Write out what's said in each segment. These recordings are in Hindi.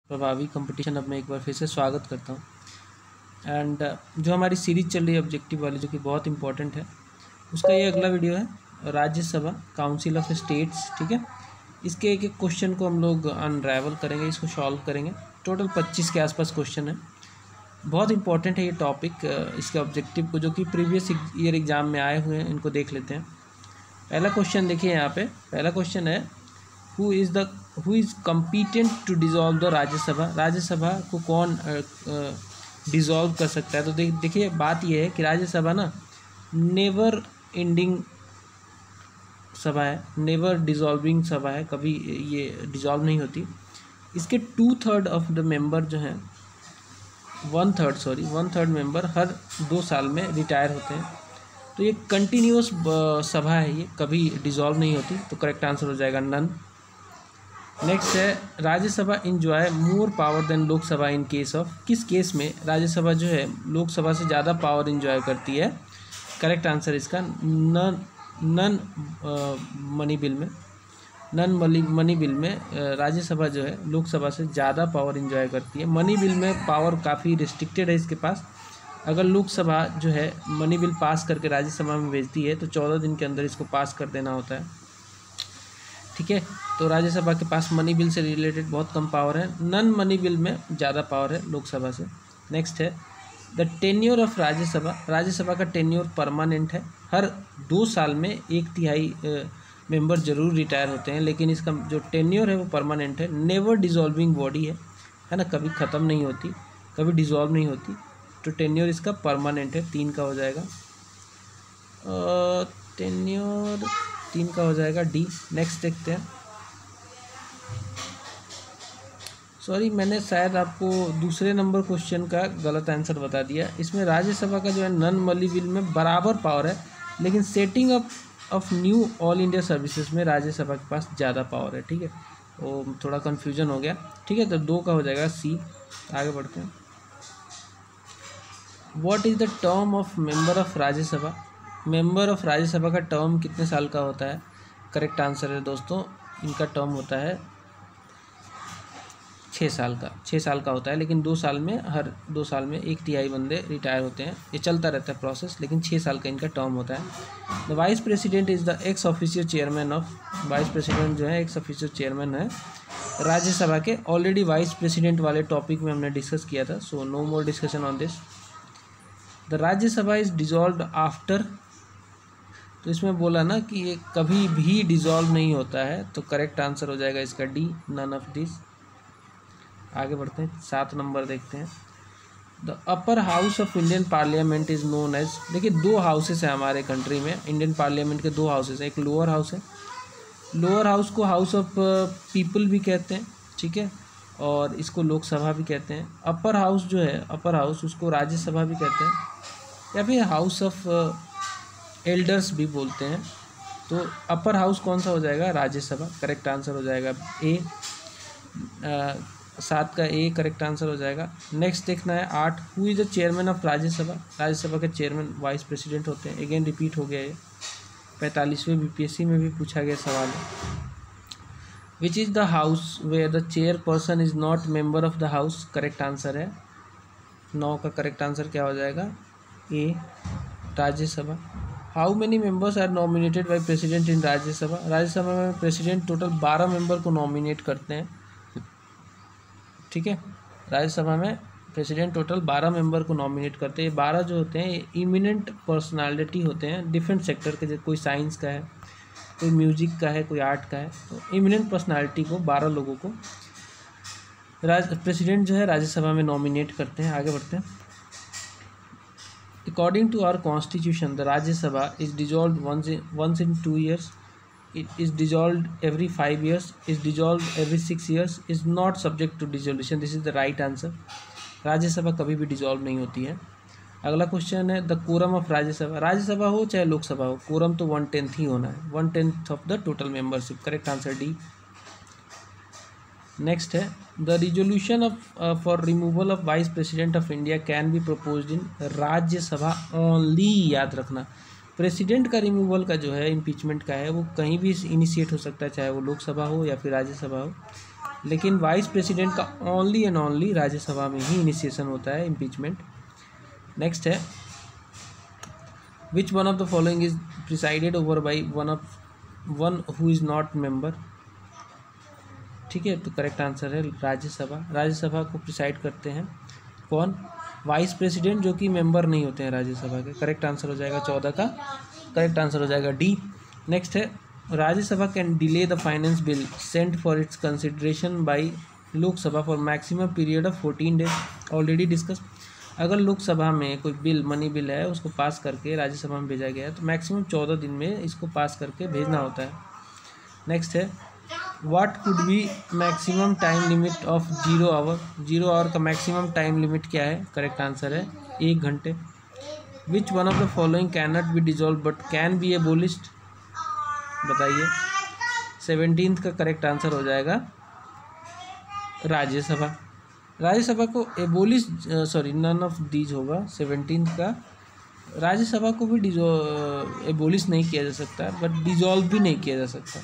प्रभावी कंपटीशन अब मैं एक बार फिर से स्वागत करता हूँ। एंड जो हमारी सीरीज चल रही है ऑब्जेक्टिव वाली, जो कि बहुत इंपॉर्टेंट है, उसका ये अगला वीडियो है राज्यसभा काउंसिल ऑफ स्टेट्स। ठीक है, इसके एक एक क्वेश्चन को हम लोग अनराइवल करेंगे, इसको सॉल्व करेंगे। टोटल 25 के आसपास क्वेश्चन है। बहुत इंपॉर्टेंट है ये टॉपिक, इसके ऑब्जेक्टिव को जो कि प्रीवियस ईयर एग्जाम में आए हुए हैं, इनको देख लेते हैं। पहला क्वेश्चन देखिए यहाँ पे। पहला क्वेश्चन है who is competent to dissolve the Rajya Sabha. Rajya Sabha को कौन डिज़ोल्व कर सकता है? तो देखिए बात यह है कि राज्यसभा ना नेवर एंडिंग सभा है, नेवर डिज़ोल्विंग सभा है, कभी ये डिज़ोल्व नहीं होती। इसके 2/3 ऑफ द मेंबर जो हैं, 1/3 मेंबर हर 2 साल में रिटायर होते हैं। तो ये कंटिन्यूस सभा है, ये कभी डिज़ोल्व नहीं होती। तो करेक्ट आंसर हो जाएगा नन। नेक्स्ट है Rajya Sabha enjoy more power than Lok Sabha in case of. किस केस में राज्यसभा जो है लोकसभा से ज़्यादा पावर इंजॉय करती है? करेक्ट आंसर इसका नन मनी बिल में। नन मनी बिल में राज्यसभा जो है लोकसभा से ज़्यादा पावर इंजॉय करती है। मनी बिल में पावर काफ़ी रिस्ट्रिक्टेड है इसके पास। अगर लोकसभा जो है मनी बिल पास करके राज्यसभा में भेजती है तो 14 दिन के अंदर इसको पास कर देना होता है। ठीक है, तो राज्यसभा के पास मनी बिल से रिलेटेड बहुत कम पावर है। नन मनी बिल में ज़्यादा पावर है लोकसभा से। नेक्स्ट है the tenure of Rajya Sabha. Rajya Sabha का टेन्योर परमानेंट है, हर 2 साल में 1/3 मेंबर जरूर रिटायर होते हैं, लेकिन इसका जो टेन्योर है वो परमानेंट है। नेवर डिज़ोल्विंग बॉडी है ना, कभी ख़त्म नहीं होती, कभी डिज़ोल्व नहीं होती। तो टेन्योर इसका परमानेंट है, 3 का हो जाएगा। टेन्योर 3 का हो जाएगा डी। नेक्स्ट देखते हैं। सॉरी, मैंने शायद आपको दूसरे नंबर क्वेश्चन का गलत आंसर बता दिया। इसमें राज्यसभा का जो है नन मनी बिल में बराबर पावर है, लेकिन setting up of new all India services में राज्यसभा के पास ज़्यादा पावर है। ठीक है, वो थोड़ा कन्फ्यूजन हो गया। ठीक है, तो 2 का हो जाएगा सी। आगे बढ़ते हैं। What is the term of member of Rajya Sabha. Member of Rajya Sabha का टर्म कितने साल का होता है? करेक्ट आंसर है दोस्तों, इनका टर्म होता है 6 साल का। 6 साल का होता है, लेकिन 2 साल में, हर 2 साल में 1/3 बंदे रिटायर होते हैं। ये चलता रहता है प्रोसेस, लेकिन 6 साल का इनका टर्म होता है। The vice president is the ex officio chairman of. Vice president जो है एक्स ऑफिशियल चेयरमैन है राज्यसभा के। ऑलरेडी वाइस प्रेसिडेंट वाले टॉपिक में हमने डिस्कस किया था, so no more discussion on this. The Rajya Sabha is dissolved after. तो इसमें बोला ना कि ये कभी भी डिज़ोल्व नहीं होता है, तो करेक्ट आंसर हो जाएगा इसका डी, नन ऑफ दिस। आगे बढ़ते हैं, 7 नंबर देखते हैं। The upper house of Indian parliament is known as. देखिए 2 हाउसेस हैं हमारे कंट्री में। इंडियन पार्लियामेंट के 2 हाउसेस हैं। एक लोअर हाउस है, लोअर हाउस को हाउस ऑफ पीपल भी कहते हैं। ठीक है, और इसको लोकसभा भी कहते हैं। अपर हाउस जो है, अपर हाउस, उसको राज्यसभा भी कहते हैं, या फिर हाउस ऑफ एल्डर्स भी बोलते हैं। तो अपर हाउस कौन सा हो जाएगा? राज्यसभा। करेक्ट आंसर हो जाएगा ए। 7 का ए करेक्ट आंसर हो जाएगा। नेक्स्ट देखना है 8। Who is the chairman of Rajya Sabha. Rajya Sabha के चेयरमैन वाइस प्रेसिडेंट होते हैं। अगेन रिपीट हो गया ये, 45वें बीपीएससी में भी पूछा गया सवाल है। Which is the house where the chairperson is not member of the house. Correct answer है 9 का करेक्ट आंसर क्या हो जाएगा? A, Rajya Sabha. How many members are nominated by president in Rajya Sabha. Rajya Sabha में प्रेसिडेंट टोटल 12 मेंबर को नॉमिनेट करते हैं। ठीक है, राज्यसभा में प्रेसिडेंट टोटल 12 मेंबर को नॉमिनेट करते हैं। 12 जो होते हैं इमिनेंट पर्सनालिटी होते हैं, डिफरेंट सेक्टर के, कोई साइंस का है, कोई म्यूजिक का है, कोई आर्ट का है। तो इमिनेंट पर्सनालिटी को 12 लोगों को प्रेसिडेंट जो है राज्यसभा में नॉमिनेट करते हैं। आगे बढ़ते हैं। According to our constitution, the Rajya Sabha is dissolved once in 2 years. It is dissolved every 5 years. Is dissolved every 6 years. Is not subject to dissolution. This is the right answer. Rajya Sabha कभी भी डिजॉल्व नहीं होती है। अगला क्वेश्चन है the quorum of Rajya Sabha. Rajya Sabha हो चाहे लोकसभा हो, कोरम तो 1/10 ही होना है, 1/10 of the total membership. Correct answer D. Next है the resolution of for removal of vice president of India can be proposed in Rajya Sabha only. याद रखना, प्रेसिडेंट का रिमूवल का जो है, इम्पीचमेंट का है, वो कहीं भी इनिशिएट हो सकता है, चाहे वो लोकसभा हो या फिर राज्यसभा हो। लेकिन वाइस प्रेसिडेंट का ओनली एंड ओनली राज्यसभा में ही इनिशिएशन होता है इम्पीचमेंट। नेक्स्ट है विच one of the following is presided over by one who is not member. ठीक है, तो करेक्ट आंसर है राज्यसभा। राज्यसभा को प्रिसाइड करते हैं कौन? वाइस प्रेसिडेंट, जो कि मेंबर नहीं होते हैं राज्यसभा के। करेक्ट आंसर हो जाएगा 14 का, करेक्ट आंसर हो जाएगा डी। नेक्स्ट है Rajya Sabha can delay the finance bill sent for its consideration by Lok Sabha for maximum period of 14 days. Already discuss. अगर लोकसभा में कोई बिल, मनी बिल है, उसको पास करके राज्यसभा में भेजा गया है तो मैक्सिमम 14 दिन में इसको पास करके भेजना होता है। नेक्स्ट है what could be maximum time limit of 0 hour. 0 hour का मैक्सिमम टाइम लिमिट क्या है? करेक्ट आंसर है 1 घंटे। Which one of the following can not be dissolve but can be abolished. बताइए। 17th का करेक्ट आंसर हो जाएगा राज्यसभा। राज्यसभा को एबोलिश नन ऑफ दीज होगा 17th का। राज्यसभा को भी एबोलिश नहीं किया जा सकता बट डिजॉल्व भी नहीं किया जा सकता,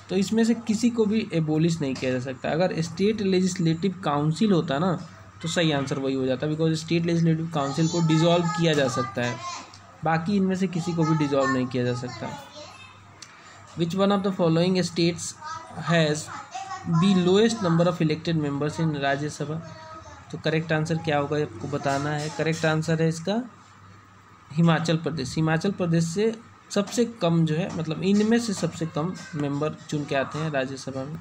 तो इसमें से किसी को भी एबोलिश नहीं किया जा सकता। अगर स्टेट लेजिस्लेटिव काउंसिल होता ना तो सही आंसर वही हो जाता, बिकॉज स्टेट लेजिस्लेटिव काउंसिल को डिजॉल्व किया जा सकता है, बाकी इनमें से किसी को भी डिजॉल्व नहीं किया जा सकता। विच one of the following states has the lowest number of elected members in Rajya Sabha. तो करेक्ट आंसर क्या होगा आपको बताना है। करेक्ट आंसर है इसका हिमाचल प्रदेश। हिमाचल प्रदेश से सबसे कम जो है, मतलब इनमें से सबसे कम मेंबर चुन के आते हैं राज्यसभा में।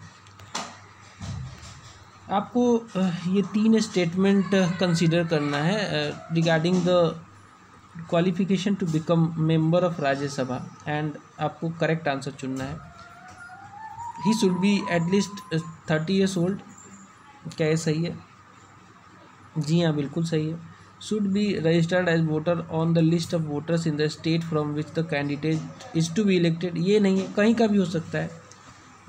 आपको ये 3 स्टेटमेंट कंसीडर करना है regarding the qualification to become member of Rajya Sabha and आपको करेक्ट आंसर चुनना है। He should be at least 30 years old. क्या ये सही है? जी हाँ, बिल्कुल सही है। Should be registered as voter on the list of voters in the state from which the candidate is to be elected. ये नहीं है, कहीं का भी हो सकता है।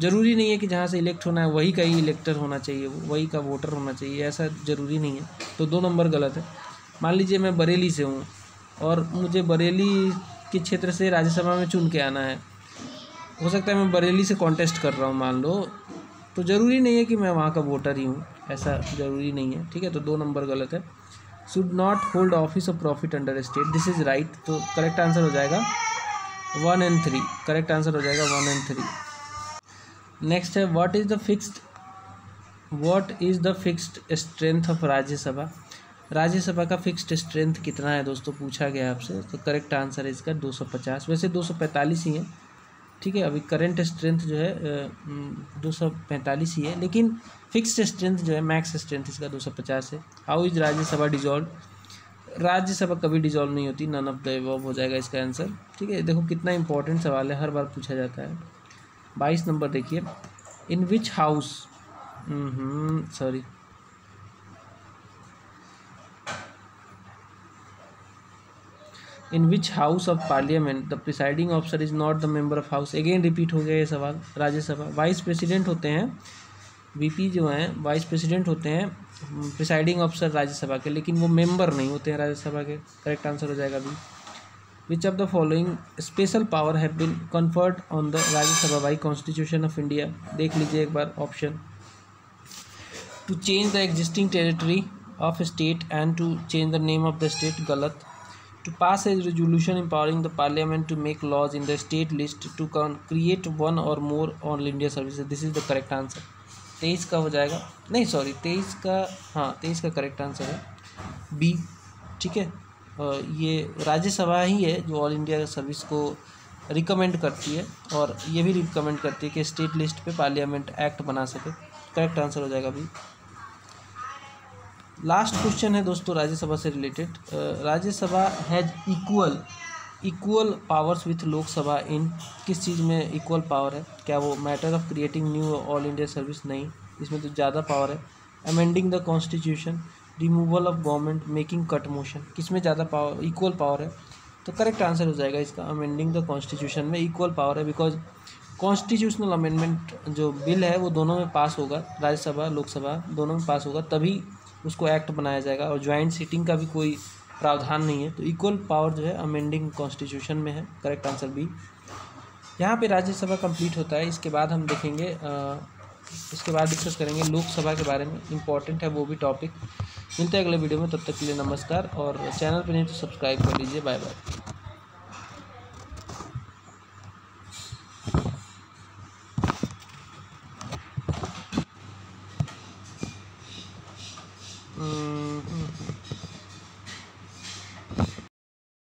ज़रूरी नहीं है कि जहाँ से इलेक्ट होना है वही का ही इलेक्टर होना चाहिए, वही का वोटर होना चाहिए, ऐसा ज़रूरी नहीं है। तो 2 नंबर गलत है। मान लीजिए मैं बरेली से हूँ और मुझे बरेली के क्षेत्र से राज्यसभा में चुन के आना है। हो सकता है मैं बरेली से कॉन्टेस्ट कर रहा हूँ मान लो, तो ज़रूरी नहीं है कि मैं वहाँ का वोटर ही हूँ, ऐसा ज़रूरी नहीं है। ठीक है, तो 2 नंबर गलत है। Should not hold office of profit under state, this is right. तो करेक्ट आंसर हो जाएगा 1 और 3। करेक्ट आंसर हो जाएगा 1 और 3। नेक्स्ट है what is the fixed strength of Rajya Sabha. Rajya Sabha का फिक्स्ड स्ट्रेंथ कितना है दोस्तों, पूछा गया आपसे। तो करेक्ट आंसर है इसका 250। वैसे 245 ही है। ठीक है, अभी करंट स्ट्रेंथ जो है 245 ही है, लेकिन फिक्स्ड स्ट्रेंथ जो है, मैक्स स्ट्रेंथ इसका 250 है। How is Rajya Sabha dissolve. Rajya Sabha कभी डिजॉल्व नहीं होती, नन ऑफ द अबव हो जाएगा इसका आंसर। ठीक है, देखो कितना इंपॉर्टेंट सवाल है, हर बार पूछा जाता है। 22 नंबर देखिए। In which house in which house of parliament the presiding officer is not the member of house. Again repeat हो गया ये सवाल। राज्यसभा वाइस प्रेसिडेंट होते हैं, वीपी जो हैं वाइस प्रेसिडेंट होते हैं, प्रिसाइडिंग ऑफिसर राज्यसभा के, लेकिन वो मेंबर नहीं होते हैं राज्यसभा के। करेक्ट आंसर हो जाएगा B. Which of the following special power have been conferred on the Rajya Sabha by constitution of India. देख लीजिए एक बार option. To change the existing territory of state and to change the name of the state, गलत। To pass a resolution empowering the parliament to make laws in the state list to create one or more all India services, this is the correct answer। 23 का हो जाएगा, नहीं सॉरी 23 का, हाँ 23 का करेक्ट आंसर है बी। ठीक है, ये राज्यसभा ही है जो ऑल इंडिया सर्विस को रिकमेंड करती है और ये भी रिकमेंड करती है कि स्टेट लिस्ट पे पार्लियामेंट एक्ट बना सके। करेक्ट आंसर हो जाएगा बी। लास्ट क्वेश्चन है दोस्तों राज्यसभा से related. Rajya Sabha has equal powers with Lok Sabha in, किस चीज़ में इक्वल पावर है? क्या वो matter of creating new all India service? नहीं, इसमें तो ज़्यादा पावर है। Amending the constitution, removal of government, making cut motion, किस में ज़्यादा पावर, इक्वल पावर है? तो करेक्ट आंसर हो जाएगा इसका अमेंडिंग द कॉन्स्टिट्यूशन में इक्वल पावर है, बिकॉज कॉन्स्टिट्यूशनल अमेंडमेंट जो बिल है वो दोनों में पास होगा, राज्यसभा लोकसभा दोनों में पास होगा, तभी उसको एक्ट बनाया जाएगा, और ज्वाइंट सीटिंग का भी कोई प्रावधान नहीं है। तो इक्वल पावर जो है अमेंडिंग कॉन्स्टिट्यूशन में है। Correct answer B. यहाँ पे राज्यसभा कंप्लीट होता है। इसके बाद हम देखेंगे इसके बाद डिस्कस करेंगे लोकसभा के बारे में, इम्पॉर्टेंट है वो भी टॉपिक। मिलते हैं अगले वीडियो में, तब तक के लिए नमस्कार, और चैनल पर नहीं तो सब्सक्राइब कर लीजिए। Bye bye.